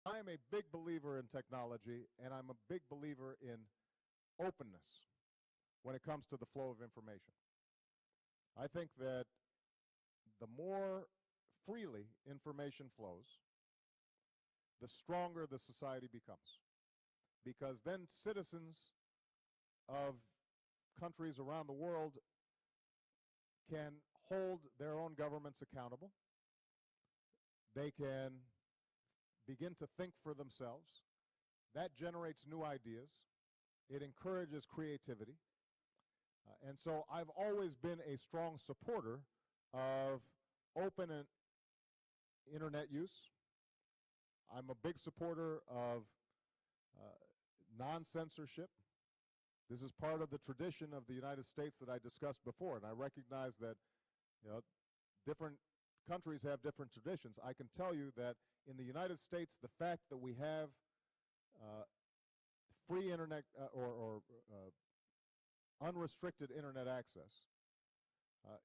I am a big believer in technology, and I'm a big believer in openness when it comes to the flow of information. I think that the more freely information flows, the stronger the society becomes. Because then citizens of countries around the world can hold their own governments accountable. They can begin to think for themselves. That generates new ideas. It encourages creativity. And so I've always been a strong supporter of open and internet use. I'm a big supporter of non-censorship. This is part of the tradition of the United States that I discussed before, and I recognize that different countries have different traditions. I can tell you that in the United States, the fact that we have free internet or unrestricted internet access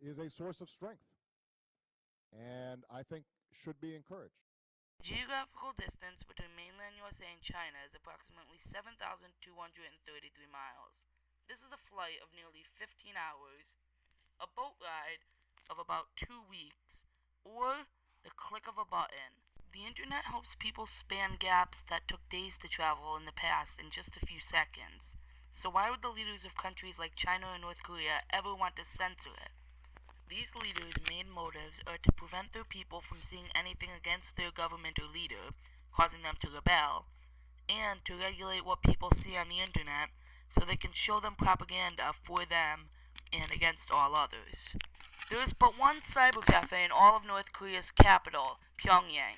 is a source of strength, and I think should be encouraged. The geographical distance between mainland USA and China is approximately 7,233 miles. This is a flight of nearly 15 hours, a boat ride of about 2 weeks, or the click of a button. The internet helps people span gaps that took days to travel in the past in just a few seconds. So why would the leaders of countries like China or North Korea ever want to censor it? These leaders' main motives are to prevent their people from seeing anything against their government or leader, causing them to rebel, and to regulate what people see on the internet so they can show them propaganda for them and against all others. There is but one cyber cafe in all of North Korea's capital, Pyongyang.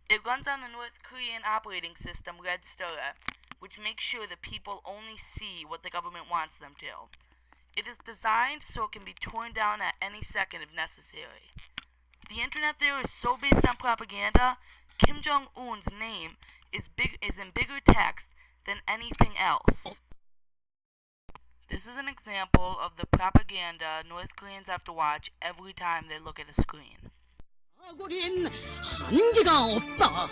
It runs on the North Korean operating system Red Star, which makes sure that people only see what the government wants them to. It is designed so it can be torn down at any second if necessary. The internet there is so based on propaganda, Kim Jong-un's name is in bigger text than anything else. This is an example of the propaganda North Koreans have to watch every time they look at a screen. 우린 한계가 없다.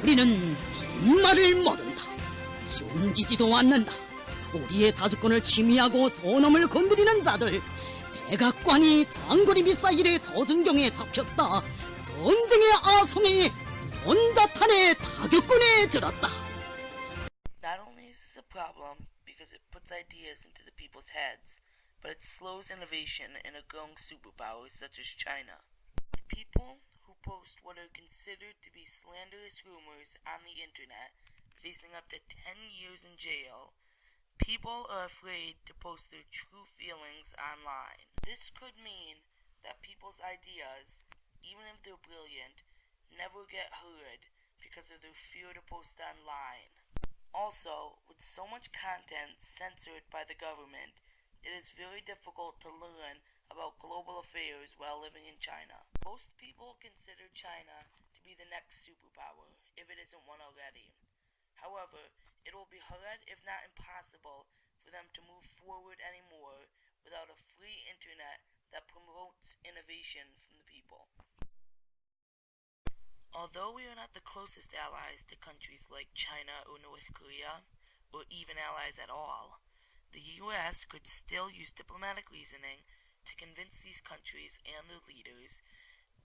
우리는 빈말을 모른다. 숨기지도 않는다. 우리의 자주권을 침해하고 존엄을 건드리는 자들. 백악관이 장거리 미사일의 조준경에 잡혔다. 전쟁의 아성이 원자탄의 타격권에 들었다. Not only is this a problem because it puts ideas into the people's heads, but it slows innovation in a growing superpower such as China. With people who post what are considered to be slanderous rumors on the internet facing up to 10 years in jail, people are afraid to post their true feelings online. This could mean that people's ideas, even if they're brilliant, never get heard because of their fear to post online. Also, with so much content censored by the government, it is very difficult to learn about global affairs while living in China. Most people consider China to be the next superpower, if it isn't one already. However, it will be hard, if not impossible, for them to move forward anymore without a free internet that promotes innovation from the people. Although we are not the closest allies to countries like China or North Korea, or even allies at all, the U.S. could still use diplomatic reasoning to convince these countries and their leaders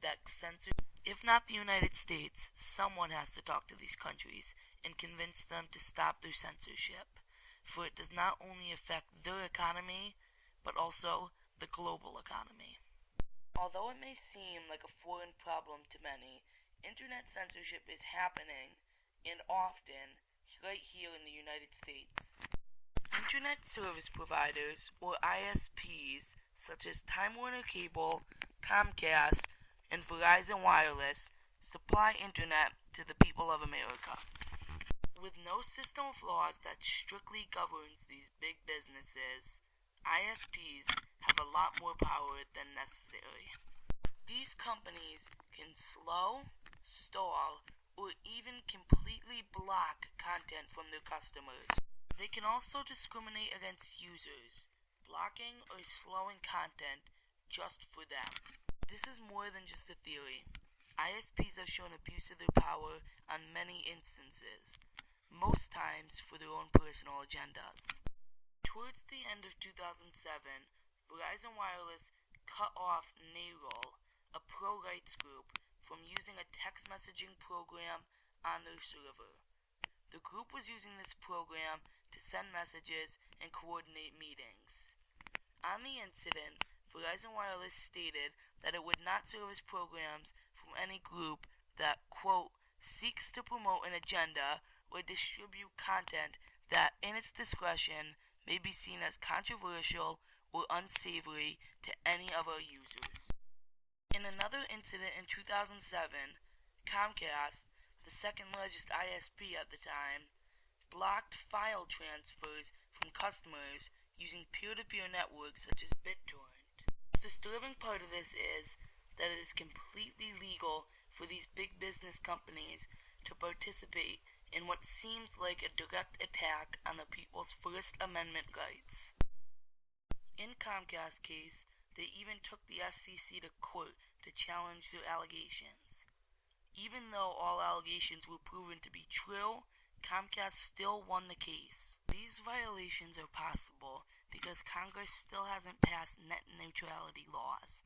that censorship. If not the United States, someone has to talk to these countries and convince them to stop their censorship, for it does not only affect their economy, but also the global economy. Although it may seem like a foreign problem to many, internet censorship is happening, and often, right here in the United States. Internet service providers, or ISPs, such as Time Warner Cable, Comcast, and Verizon Wireless, supply internet to the people of America. With no system of laws that strictly governs these big businesses, ISPs have a lot more power than necessary. These companies can slow, stall, or even completely block content from their customers. They can also discriminate against users, blocking or slowing content just for them. This is more than just a theory. ISPs have shown abuse of their power on many instances, most times for their own personal agendas. Towards the end of 2007, Verizon Wireless cut off NAROL, a pro-rights group, from using a text messaging program on their server. The group was using this program to send messages and coordinate meetings. On the incident, Verizon Wireless stated that it would not service programs from any group that, quote, seeks to promote an agenda or distribute content that, in its discretion, may be seen as controversial or unsavory to any of our users. In another incident in 2007, Comcast, the second largest ISP at the time, blocked file transfers from customers using peer-to-peer networks such as BitTorrent. The disturbing part of this is that it is completely legal for these big business companies to participate in what seems like a direct attack on the people's First Amendment rights. In Comcast's case, they even took the FCC to court to challenge their allegations. Even though all allegations were proven to be true, Comcast still won the case. These violations are possible because Congress still hasn't passed net neutrality laws,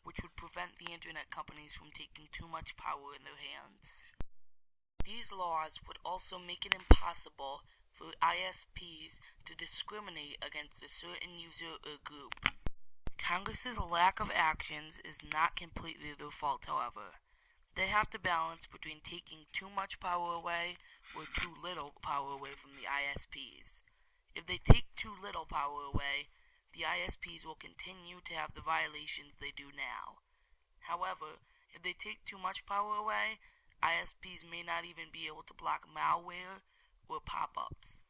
which would prevent the internet companies from taking too much power in their hands. These laws would also make it impossible for ISPs to discriminate against a certain user or group. Congress's lack of actions is not completely their fault, however. They have to balance between taking too much power away or too little power away from the ISPs. If they take too little power away, the ISPs will continue to have the violations they do now. However, if they take too much power away, ISPs may not even be able to block malware or pop-ups.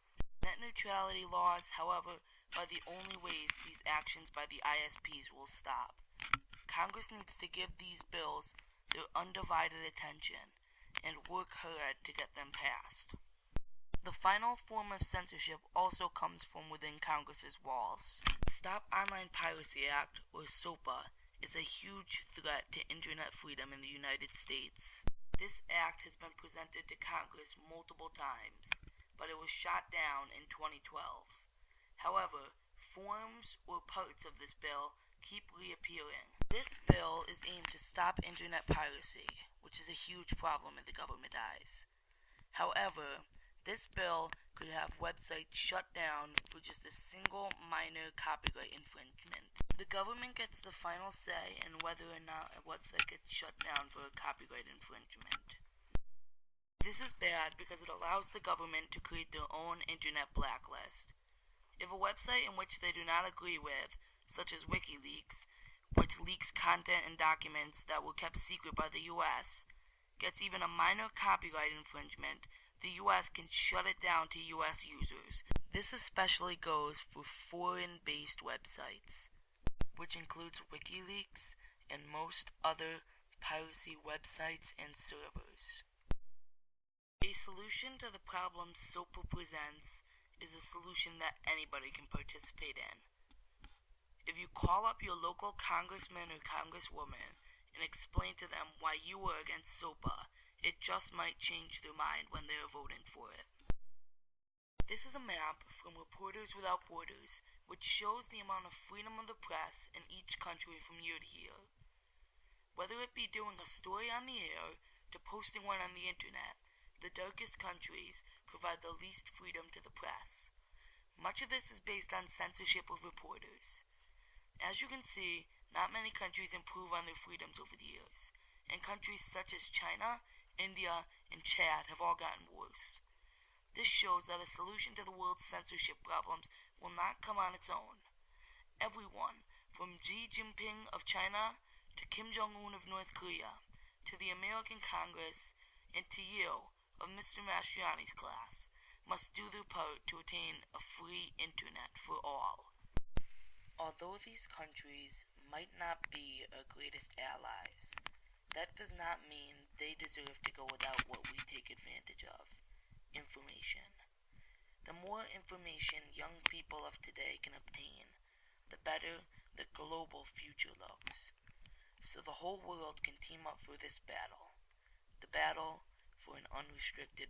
Net neutrality laws, however, are the only ways these actions by the ISPs will stop. Congress needs to give these bills their undivided attention and work hard to get them passed. The final form of censorship also comes from within Congress's walls. The Stop Online Piracy Act, or SOPA, is a huge threat to internet freedom in the United States. This act has been presented to Congress multiple times, but it was shot down in 2012. However, forms or parts of this bill keep reappearing. This bill is aimed to stop internet piracy, which is a huge problem in the government eyes. However, this bill could have websites shut down for just a single minor copyright infringement. The government gets the final say in whether or not a website gets shut down for a copyright infringement. This is bad because it allows the government to create their own internet blacklist. If a website in which they do not agree with, such as WikiLeaks, which leaks content and documents that were kept secret by the U.S., gets even a minor copyright infringement, the U.S. can shut it down to U.S. users. This especially goes for foreign-based websites, which includes WikiLeaks and most other piracy websites and servers. A solution to the problem SOPA presents is a solution that anybody can participate in. If you call up your local congressman or congresswoman and explain to them why you were against SOPA, it just might change their mind when they are voting for it. This is a map from Reporters Without Borders, which shows the amount of freedom of the press in each country from year to year. Whether it be doing a story on the air to posting one on the internet, the darkest countries provide the least freedom to the press. Much of this is based on censorship of reporters. As you can see, not many countries improve on their freedoms over the years, and countries such as China, India, and Chad have all gotten worse. This shows that a solution to the world's censorship problems will not come on its own. Everyone, from Xi Jinping of China to Kim Jong-un of North Korea, to the American Congress, and to you, of Mr. Mastriani's class, must do their part to attain a free internet for all. Although these countries might not be our greatest allies, that does not mean they deserve to go without what we take advantage of: information. The more information young people of today can obtain, the better the global future looks. So the whole world can team up for this battle. battle for an unrestricted